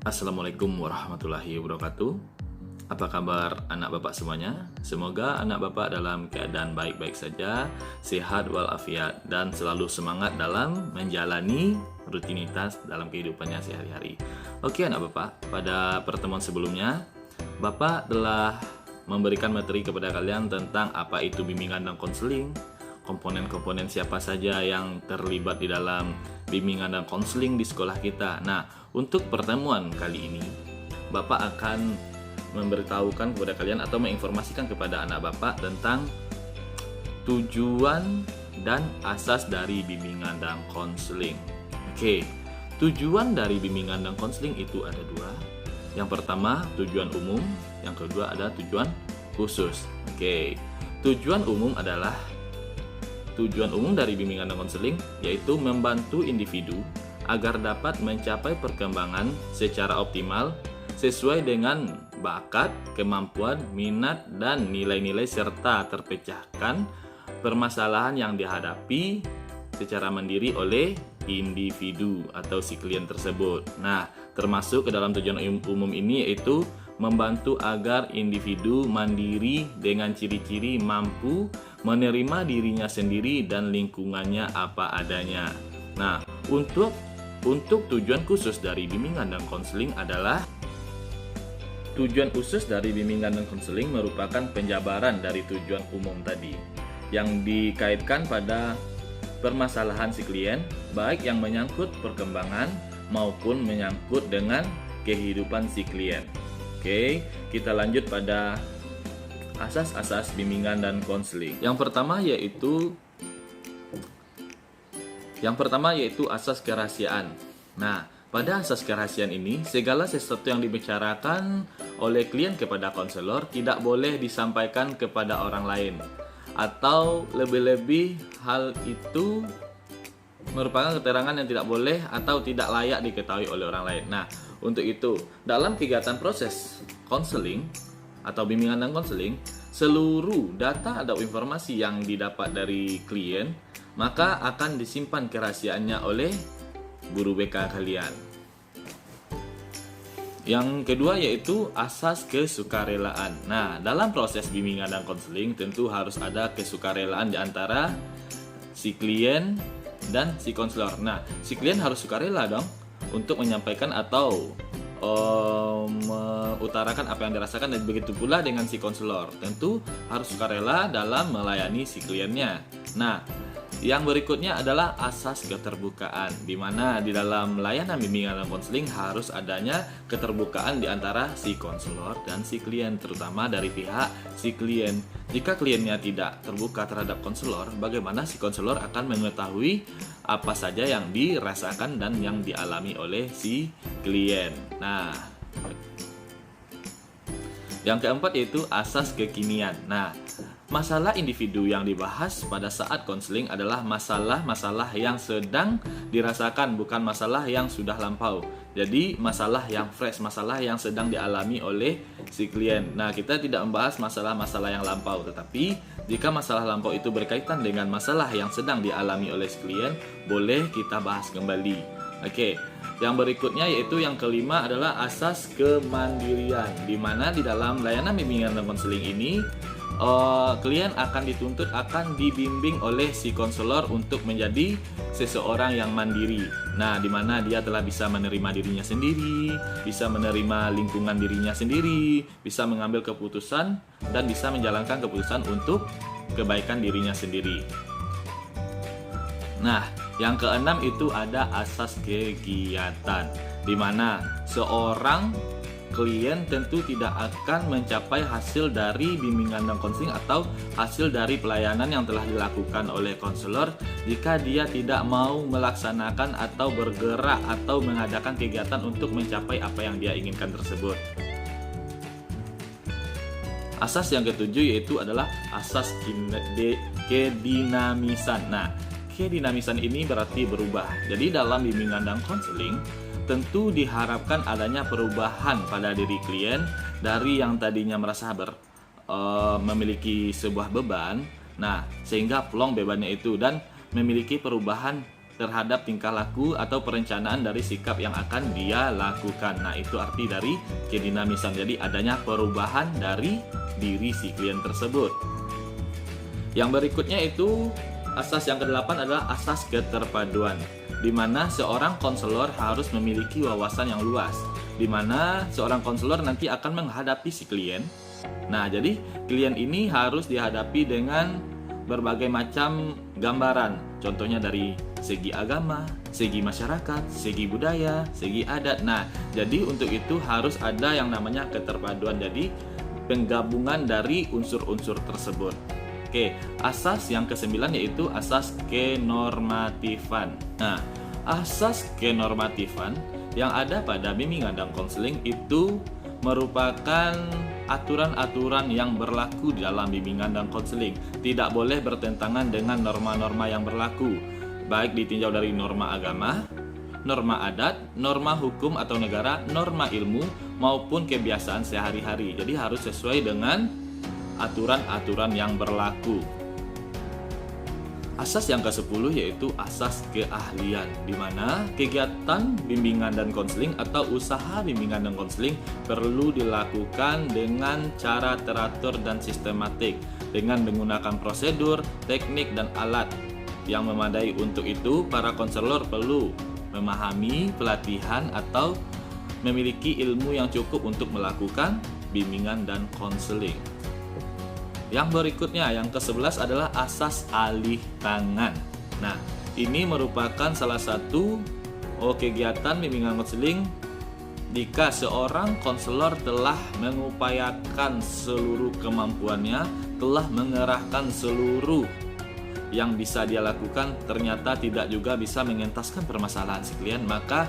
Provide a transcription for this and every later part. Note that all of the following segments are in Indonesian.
Assalamualaikum warahmatullahi wabarakatuh. Apa kabar anak bapak semuanya? Semoga anak bapak dalam keadaan baik-baik saja, sehat walafiat, dan selalu semangat dalam menjalani rutinitas dalam kehidupannya sehari-hari. Oke anak bapak, pada pertemuan sebelumnya, bapak telah memberikan materi kepada kalian tentang apa itu bimbingan dan konseling, komponen-komponen siapa saja yang terlibat di dalam bimbingan dan konseling di sekolah kita. Nah, untuk pertemuan kali ini, Bapak akan memberitahukan kepada kalian atau menginformasikan kepada anak Bapak tentang tujuan dan asas dari bimbingan dan konseling. Oke, tujuan dari bimbingan dan konseling itu ada dua. Yang pertama, tujuan umum. Yang kedua ada tujuan khusus. Oke, tujuan umum adalah tujuan umum dari bimbingan dan konseling yaitu membantu individu agar dapat mencapai perkembangan secara optimal sesuai dengan bakat, kemampuan, minat, dan nilai-nilai serta terpecahkan permasalahan yang dihadapi secara mandiri oleh individu atau si klien tersebut. Nah, termasuk ke dalam tujuan umum ini yaitu membantu agar individu mandiri dengan ciri-ciri mampu menerima dirinya sendiri dan lingkungannya apa adanya. Nah, untuk tujuan khusus dari bimbingan dan konseling adalah tujuan khusus dari bimbingan dan konseling merupakan penjabaran dari tujuan umum tadi yang dikaitkan pada permasalahan si klien, baik yang menyangkut perkembangan maupun menyangkut dengan kehidupan si klien. Oke, kita lanjut pada asas-asas bimbingan dan konseling. Yang pertama yaitu asas kerahasiaan. Nah, pada asas kerahasiaan ini, segala sesuatu yang dibicarakan oleh klien kepada konselor tidak boleh disampaikan kepada orang lain. Atau lebih-lebih hal itu merupakan keterangan yang tidak boleh atau tidak layak diketahui oleh orang lain. Nah, untuk itu, dalam kegiatan proses konseling atau bimbingan dan konseling, seluruh data atau informasi yang didapat dari klien maka akan disimpan kerahasiaannya oleh guru BK kalian. Yang kedua yaitu asas kesukarelaan. Nah, dalam proses bimbingan dan konseling tentu harus ada kesukarelaan di antara si klien dan si konselor. Nah, si klien harus sukarela dong untuk menyampaikan atau mengutarakan apa yang dirasakan, dan begitu pula dengan si konselor tentu harus sukarela dalam melayani si kliennya. Nah, yang berikutnya adalah asas keterbukaan, di mana di dalam layanan bimbingan dan konseling harus adanya keterbukaan di antara si konselor dan si klien, terutama dari pihak si klien. Jika kliennya tidak terbuka terhadap konselor, bagaimana si konselor akan mengetahui apa saja yang dirasakan dan yang dialami oleh si klien. Nah, yang keempat yaitu asas kekinian. Nah, masalah individu yang dibahas pada saat konseling adalah masalah-masalah yang sedang dirasakan, bukan masalah yang sudah lampau. Jadi masalah yang fresh, masalah yang sedang dialami oleh si klien. Nah, kita tidak membahas masalah-masalah yang lampau, tetapi jika masalah lampau itu berkaitan dengan masalah yang sedang dialami oleh si klien, boleh kita bahas kembali. Oke, yang berikutnya yaitu yang kelima adalah asas kemandirian, di mana di dalam layanan bimbingan dan konseling ini klien akan dituntut akan dibimbing oleh si konselor untuk menjadi seseorang yang mandiri. Nah, di mana dia telah bisa menerima dirinya sendiri, bisa menerima lingkungan dirinya sendiri, bisa mengambil keputusan dan bisa menjalankan keputusan untuk kebaikan dirinya sendiri. Nah, yang keenam itu ada asas kegiatan, di mana seorang klien tentu tidak akan mencapai hasil dari bimbingan dan konseling atau hasil dari pelayanan yang telah dilakukan oleh konselor jika dia tidak mau melaksanakan atau bergerak atau mengadakan kegiatan untuk mencapai apa yang dia inginkan tersebut. Asas yang ketujuh yaitu adalah asas kedinamisan. Nah, kedinamisan ini berarti berubah. Jadi dalam bimbingan dan konseling tentu diharapkan adanya perubahan pada diri klien dari yang tadinya merasa memiliki sebuah beban, nah sehingga plong bebannya itu dan memiliki perubahan terhadap tingkah laku atau perencanaan dari sikap yang akan dia lakukan. Nah, itu arti dari kedinamisan. Jadi adanya perubahan dari diri si klien tersebut. Yang berikutnya itu asas yang ke-8 adalah asas keterpaduan, di mana seorang konselor harus memiliki wawasan yang luas, di mana seorang konselor nanti akan menghadapi si klien. Nah, jadi klien ini harus dihadapi dengan berbagai macam gambaran, contohnya dari segi agama, segi masyarakat, segi budaya, segi adat. Nah, jadi untuk itu harus ada yang namanya keterpaduan, jadi penggabungan dari unsur-unsur tersebut. Oke, asas yang ke-9 yaitu asas kenormatifan. Nah, asas kenormatifan yang ada pada bimbingan dan konseling itu merupakan aturan-aturan yang berlaku di dalam bimbingan dan konseling. Tidak boleh bertentangan dengan norma-norma yang berlaku, baik ditinjau dari norma agama, norma adat, norma hukum atau negara, norma ilmu, maupun kebiasaan sehari-hari. Jadi harus sesuai dengan aturan-aturan yang berlaku. Asas yang ke-10 yaitu asas keahlian, di mana kegiatan bimbingan dan konseling atau usaha bimbingan dan konseling perlu dilakukan dengan cara teratur dan sistematik dengan menggunakan prosedur, teknik, dan alat yang memadai. Untuk itu, para konselor perlu memahami pelatihan atau memiliki ilmu yang cukup untuk melakukan bimbingan dan konseling. Yang berikutnya, yang ke-11 adalah asas alih tangan. Nah, ini merupakan salah satu kegiatan bimbingan konseling jika seorang konselor telah mengupayakan seluruh kemampuannya, telah mengerahkan seluruh yang bisa dia lakukan, ternyata tidak juga bisa mengentaskan permasalahan si klien, maka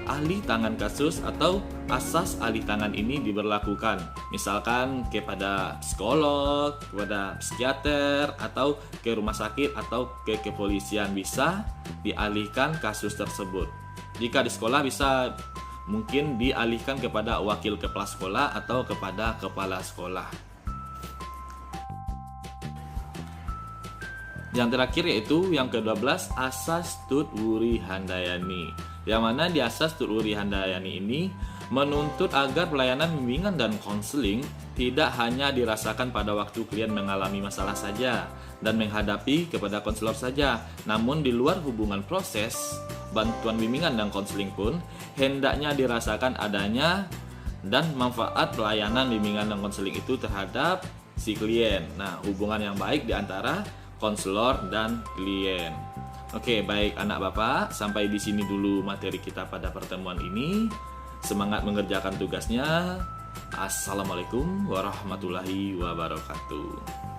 alih tangan kasus atau asas alih tangan ini diberlakukan, misalkan kepada psikolog, kepada psikiater, atau ke rumah sakit atau ke kepolisian bisa dialihkan kasus tersebut. Jika di sekolah bisa mungkin dialihkan kepada wakil kepala sekolah atau kepada kepala sekolah. Yang terakhir yaitu yang ke-12 asas Tut Wuri Handayani, yang mana di asas Tut Wuri Handayani ini menuntut agar pelayanan bimbingan dan konseling tidak hanya dirasakan pada waktu klien mengalami masalah saja dan menghadapi kepada konselor saja, namun di luar hubungan proses bantuan bimbingan dan konseling pun hendaknya dirasakan adanya dan manfaat pelayanan bimbingan dan konseling itu terhadap si klien. Nah, hubungan yang baik di antara konselor dan klien. Oke, baik anak bapak, sampai di sini dulu materi kita pada pertemuan ini. Semangat mengerjakan tugasnya. Assalamualaikum warahmatullahi wabarakatuh.